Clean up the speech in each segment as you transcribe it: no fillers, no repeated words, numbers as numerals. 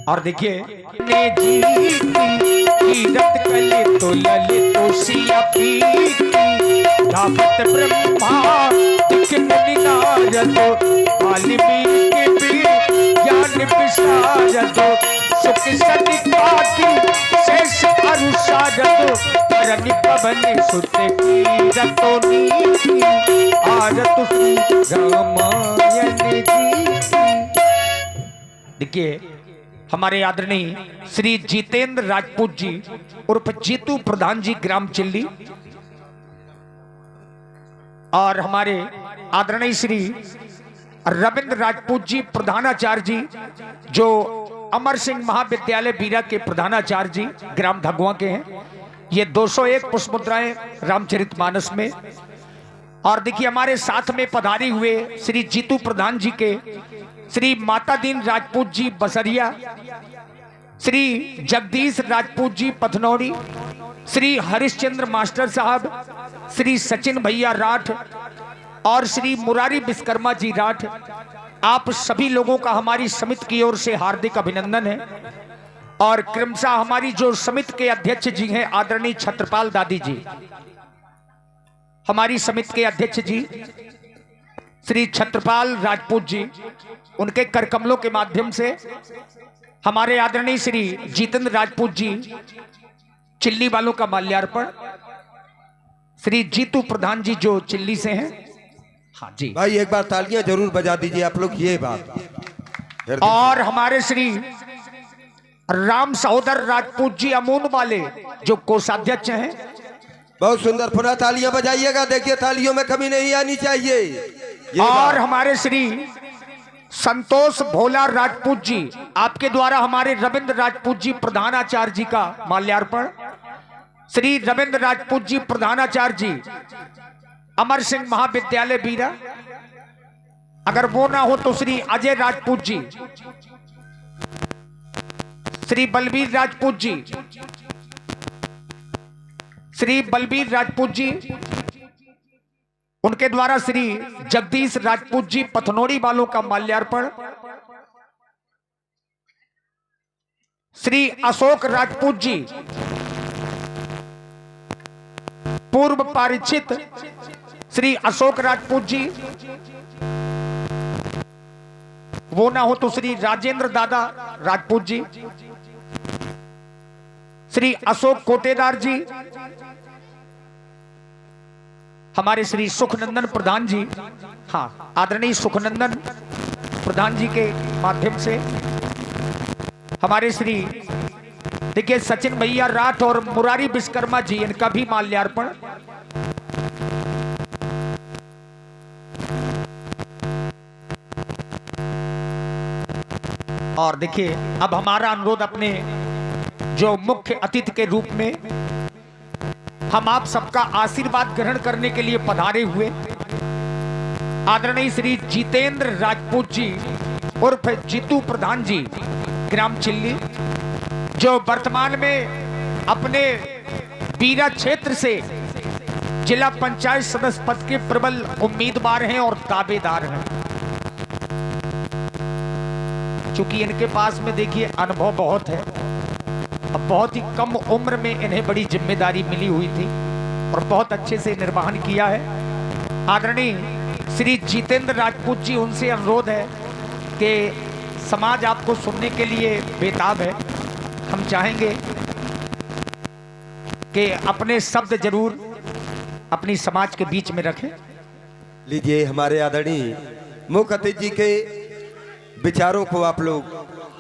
और देखिए ने जीती कीरत कले तो ललित सिया पीती धावत ब्रह्मा दिख मुनि नारद वाल्मीकि भी ज्ञान विशारद सुख सति पाति शेष अरुषारद परनि पवन सुत कीरतो नीति आरत श्री रामायण जी। देखिए हमारे आदरणीय श्री जितेंद्र राजपूत जी उर्फ जीतू प्रधान जी ग्राम चिल्ली और हमारे आदरणीय श्री रविंद्र राजपूत जी प्रधानाचार्य जी जो अमर सिंह महाविद्यालय बीरा के प्रधानाचार्य जी ग्राम धगवा के हैं। ये 201 पुष्प मुद्राएं रामचरितमानस में। और देखिए हमारे साथ में पधारे हुए श्री जीतू प्रधान जी के श्री माता दीन राजपूत जी बसरिया, श्री जगदीश राजपूत जी पथनौड़ी, श्री हरिश्चंद्र मास्टर साहब, श्री सचिन भैया राठ और श्री मुरारी विश्वकर्मा जी राठ, आप सभी लोगों का हमारी समिति की ओर से हार्दिक अभिनंदन है। और क्रमशः हमारी जो समिति के अध्यक्ष जी हैं आदरणीय छत्रपाल दादी जी, हमारी समिति के अध्यक्ष जी श्री छत्रपाल राजपूत जी, उनके करकमलों के माध्यम से हमारे आदरणीय श्री जितेंद्र राजपूत जी चिल्ली वालों का माल्यार्पण, श्री जीतू प्रधान जी जो चिल्ली से हैं। हाँ जी भाई एक बार तालियां जरूर बजा दीजिए आप लोग ये बात। और हमारे श्री राम सहोदर राजपूत जी अमून वाले जो कोषाध्यक्ष हैं, बहुत सुंदर, पुनः तालियां बजाइएगा। देखिए तालियों में कमी नहीं आनी चाहिए। और हमारे श्री संतोष भोला राजपूत जी, आपके द्वारा हमारे रविंद्र राजपूत जी प्रधानाचार्य जी का माल्यार्पण, श्री रविंद्र राजपूत जी प्रधानाचार्य जी अमर सिंह महाविद्यालय बीरा, अगर वो ना हो तो श्री अजय राजपूत जी, श्री बलबीर राजपूत जी, श्री बलबीर राजपूत जी, उनके द्वारा श्री जगदीश राजपूत जी पथनौड़ी वालों का माल्यार्पण, श्री अशोक राजपूत जी पूर्व पारिचित, श्री अशोक राजपूत जी, वो ना हो तो श्री राजेंद्र दादा राजपूत जी, श्री अशोक कोटेदार जी, हमारे श्री सुखनंदन प्रधान जी, हाँ आदरणीय सुखनंदन प्रधान जी के माध्यम से हमारे श्री देखिए सचिन भैया राठ और मुरारी विश्वकर्मा जी, इनका भी माल्यार्पण। और देखिए अब हमारा अनुरोध अपने जो मुख्य अतिथि के रूप में हम आप सबका आशीर्वाद ग्रहण करने के लिए पधारे हुए आदरणीय श्री जितेंद्र राजपूत जी उर्फ जीतू प्रधान जी ग्राम चिल्ली, जो वर्तमान में अपने बीरा क्षेत्र से जिला पंचायत सदस्य पद के प्रबल उम्मीदवार हैं और दावेदार हैं। चूंकि इनके पास में देखिए अनुभव बहुत है, अब बहुत ही कम उम्र में इन्हें बड़ी जिम्मेदारी मिली हुई थी और बहुत अच्छे से निर्वहन किया है। आदरणीय श्री जितेंद्र राजपूत जी, उनसे अनुरोध है कि समाज आपको सुनने के लिए बेताब है। हम चाहेंगे कि अपने शब्द जरूर अपनी समाज के बीच में रखें। लीजिए हमारे आदरणीय मुख्य अतिथि जी के विचारों को आप लोग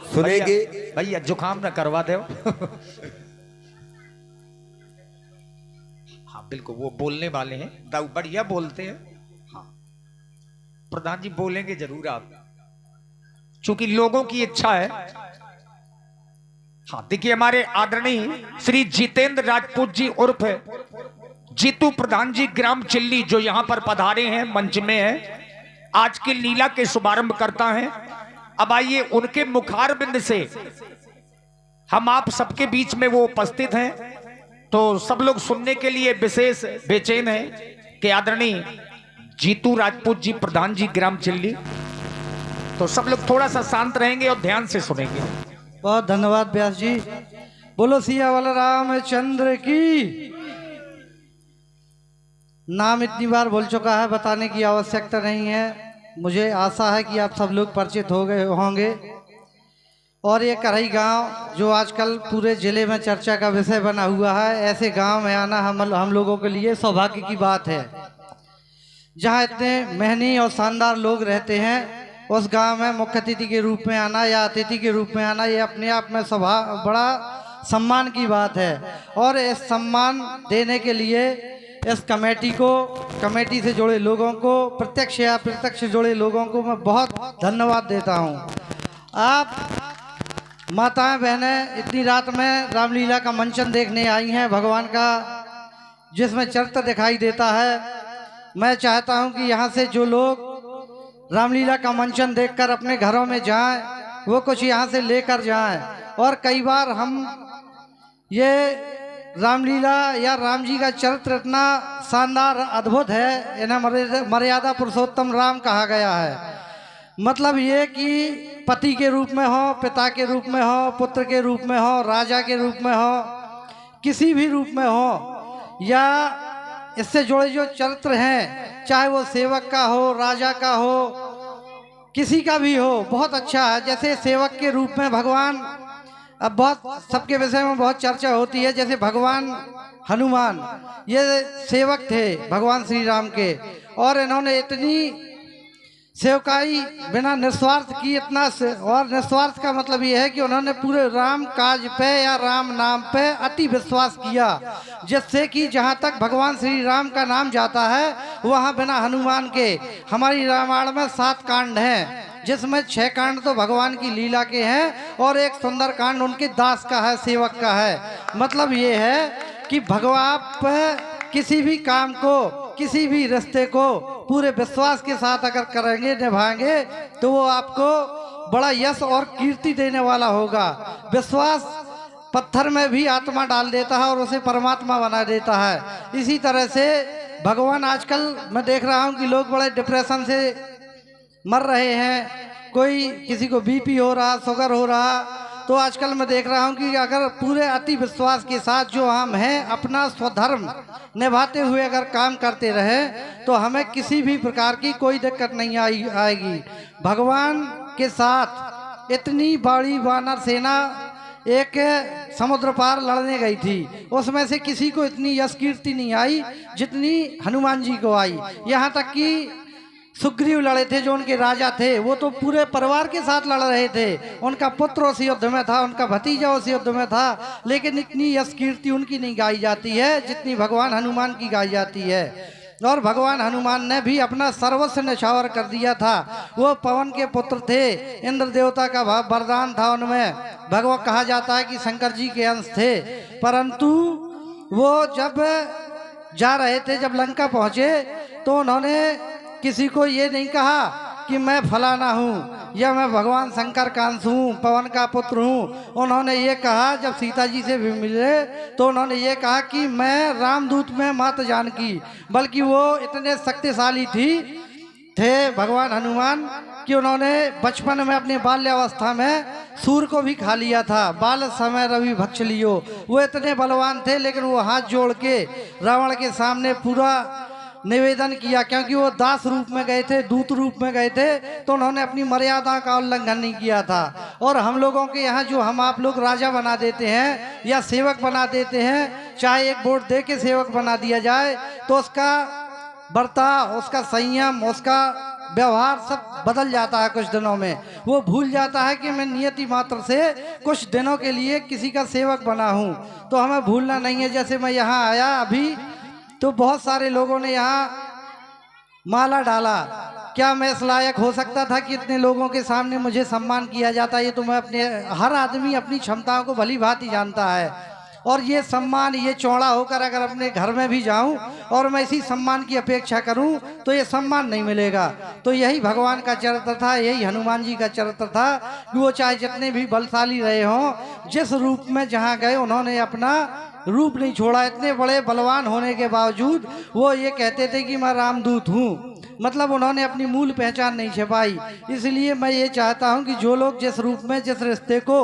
सुनेंगे। भैया जुकाम न करवा दो। हाँ बिल्कुल, वो बोलने वाले हैं, बढ़िया बोलते हैं। हाँ प्रधान जी बोलेंगे जरूर आप, चूंकि लोगों की इच्छा है। हाँ देखिए हमारे आदरणीय श्री जितेंद्र राजपूत जी उर्फ जीतू प्रधान जी ग्राम चिल्ली जो यहां पर पधारे हैं, मंच में है, आज की लीला के शुभारंभ करता है। अब आइए उनके मुखारबिंद से हम आप सबके बीच में वो उपस्थित हैं, तो सब लोग सुनने के लिए विशेष बेचैन हैं कि आदरणीय जीतू राजपूत जी प्रधान जी ग्राम चिल्ली, तो सब लोग थोड़ा सा शांत रहेंगे और ध्यान से सुनेंगे। बहुत धन्यवाद व्यास जी। बोलो सिया वाला रामचंद्र की। नाम इतनी बार बोल चुका है, बताने की आवश्यकता नहीं है। मुझे आशा है कि आप सब लोग परिचित हो गए होंगे। और ये करही गांव जो आजकल पूरे जिले में चर्चा का विषय बना हुआ है, ऐसे गांव में आना हम लोगों के लिए सौभाग्य की बात है। जहां इतने मेहनती और शानदार लोग रहते हैं, उस गांव में मुख्य अतिथि के रूप में आना या अतिथि के रूप में आना, ये अपने आप में बड़ा सम्मान की बात है। और इस सम्मान देने के लिए इस कमेटी को, कमेटी से जुड़े लोगों को, प्रत्यक्ष या अप्रत्यक्ष जुड़े लोगों को मैं बहुत धन्यवाद देता हूं। आप माताएं बहनें इतनी रात में रामलीला का मंचन देखने आई हैं, भगवान का जिसमें चरित्र दिखाई देता है। मैं चाहता हूं कि यहाँ से जो लोग रामलीला का मंचन देखकर अपने घरों में जाएं, वो कुछ यहाँ से लेकर जाएं। और कई बार हम ये रामलीला या राम जी का चरित्र इतना शानदार अद्भुत है, इन्हें मर्यादा पुरुषोत्तम राम कहा गया है। मतलब ये कि पति के रूप में हो, पिता के रूप में हो, पुत्र के रूप में हो, राजा के रूप में हो, किसी भी रूप में हो, या इससे जुड़े जो चरित्र हैं, चाहे वो सेवक का हो, राजा का हो, किसी का भी हो, बहुत अच्छा है। जैसे सेवक के रूप में भगवान, अब बहुत सबके विषय में बहुत चर्चा होती है। जैसे भगवान हनुमान, ये सेवक थे भगवान श्री राम के, और इन्होंने इतनी सेवकाई बिना निस्वार्थ की, और निस्वार्थ का मतलब ये है कि उन्होंने पूरे राम काज पे या राम नाम पे अति विश्वास किया, जिससे कि जहाँ तक भगवान श्री राम का नाम जाता है, वहाँ बिना हनुमान के हमारी रामायण में 7 कांड हैं, जिसमें 6 कांड तो भगवान की लीला के हैं और एक सुंदर कांड उनके दास का है, सेवक का है। मतलब ये है कि भगवान किसी भी काम को, किसी भी रिश्ते को पूरे विश्वास के साथ अगर करेंगे, निभाएंगे, तो वो आपको बड़ा यश और कीर्ति देने वाला होगा। विश्वास पत्थर में भी आत्मा डाल देता है और उसे परमात्मा बना देता है। इसी तरह से भगवान, आजकल मैं देख रहा हूँ कि लोग बड़े डिप्रेशन से मर रहे हैं, कोई किसी को बीपी हो रहा, शुगर हो रहा, तो आजकल मैं देख रहा हूं कि अगर पूरे अति विश्वास के साथ जो हम हैं, अपना स्वधर्म निभाते हुए अगर काम करते रहे, तो हमें किसी भी प्रकार की कोई दिक्कत नहीं आएगी। भगवान के साथ इतनी बड़ी वानर सेना एक समुद्र पार लड़ने गई थी, उसमें से किसी को इतनी यश कीर्ति नहीं आई जितनी हनुमान जी को आई। यहाँ तक कि सुग्रीव लड़े थे, जो उनके राजा थे, वो तो पूरे परिवार के साथ लड़ रहे थे। उनका पुत्र उस युद्ध में था, उनका भतीजा उस युद्ध में था, लेकिन इतनी यश कीर्ति उनकी नहीं गाई जाती है जितनी भगवान हनुमान की गाई जाती है। और भगवान हनुमान ने भी अपना सर्वस्व न्यौछावर कर दिया था। वो पवन के पुत्र थे, इंद्र देवता का वरदान था उनमें। भगवान कहा जाता है कि शंकर जी के अंश थे, परंतु वो जब जा रहे थे, जब लंका पहुंचे, तो उन्होंने किसी को ये नहीं कहा कि मैं फलाना हूँ या मैं भगवान शंकर का अंश हूँ, पवन का पुत्र हूँ। उन्होंने ये कहा, जब सीता जी से भी मिले तो उन्होंने ये कहा कि मैं रामदूत में माता जानकी। बल्कि वो इतने शक्तिशाली थे भगवान हनुमान कि उन्होंने बचपन में, अपने बाल्यावस्था में सूर को भी खा लिया था। बाल समय रवि भक्ष लियो। वो इतने बलवान थे, लेकिन वो हाथ जोड़ के रावण के सामने पूरा निवेदन किया, क्योंकि वो दास रूप में गए थे, दूत रूप में गए थे, तो उन्होंने अपनी मर्यादा का उल्लंघन नहीं किया था। और हम लोगों के यहाँ जो हम आप लोग राजा बना देते हैं या सेवक बना देते हैं, चाहे एक वोट दे के सेवक बना दिया जाए, तो उसका बर्ताव, उसका संयम, उसका व्यवहार सब बदल जाता है कुछ दिनों में। वो भूल जाता है कि मैं नियति मात्र से कुछ दिनों के लिए किसी का सेवक बना हूँ। तो हमें भूलना नहीं है। जैसे मैं यहाँ आया अभी, तो बहुत सारे लोगों ने यहाँ माला डाला। क्या मैं इस लायक हो सकता था कि इतने लोगों के सामने मुझे सम्मान किया जाता? ये तो मैं अपने, हर आदमी अपनी क्षमताओं को भली भांति जानता है। और ये सम्मान, ये चौड़ा होकर अगर अपने घर में भी जाऊं और मैं इसी सम्मान की अपेक्षा करूं, तो ये सम्मान नहीं मिलेगा। तो यही भगवान का चरित्र था, यही हनुमान जी का चरित्र था कि वो चाहे जितने भी बलशाली रहे हों, जिस रूप में जहाँ गए उन्होंने अपना रूप नहीं छोड़ा। इतने बड़े बलवान होने के बावजूद वो ये कहते थे कि मैं रामदूत हूँ। मतलब उन्होंने अपनी मूल पहचान नहीं छिपाई। इसलिए मैं ये चाहता हूं कि जो लोग जिस रूप में, जिस रिश्ते को,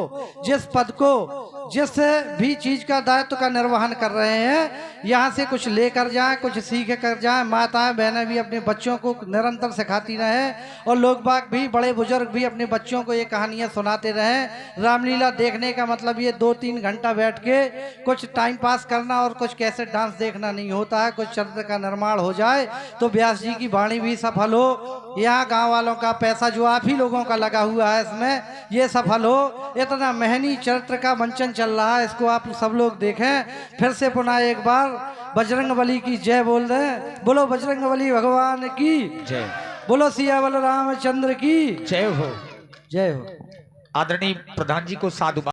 जिस पद को, जिस भी चीज का दायित्व का निर्वहन कर रहे हैं, यहाँ से कुछ लेकर जाएं, कुछ सीख कर जाएं। माताएं बहनें भी अपने बच्चों को निरंतर सिखाती रहें और लोग बाग भी, बड़े बुजुर्ग भी अपने बच्चों को ये कहानियां सुनाते रहें। रामलीला देखने का मतलब ये 2-3 घंटा बैठ के कुछ टाइम पास करना और कुछ कैसे डांस देखना नहीं होता है। कुछ चरित्र का निर्माण हो जाए तो व्यास जी की वाणी भी सफल हो। यहाँ गांव वालों का पैसा जो आप ही लोगों का लगा हुआ है इसमें, ये सफल हो। इतना मेहनी चरित्र का मंचन चल रहा है, इसको आप सब लोग देखें। फिर से पुनः एक बार बजरंगबली की जय बोल दें। बोलो बजरंगबली भगवान की जय। बोलो सियावर रामचंद्र की जय हो। जय हो। आदरणीय प्रधान जी को साधु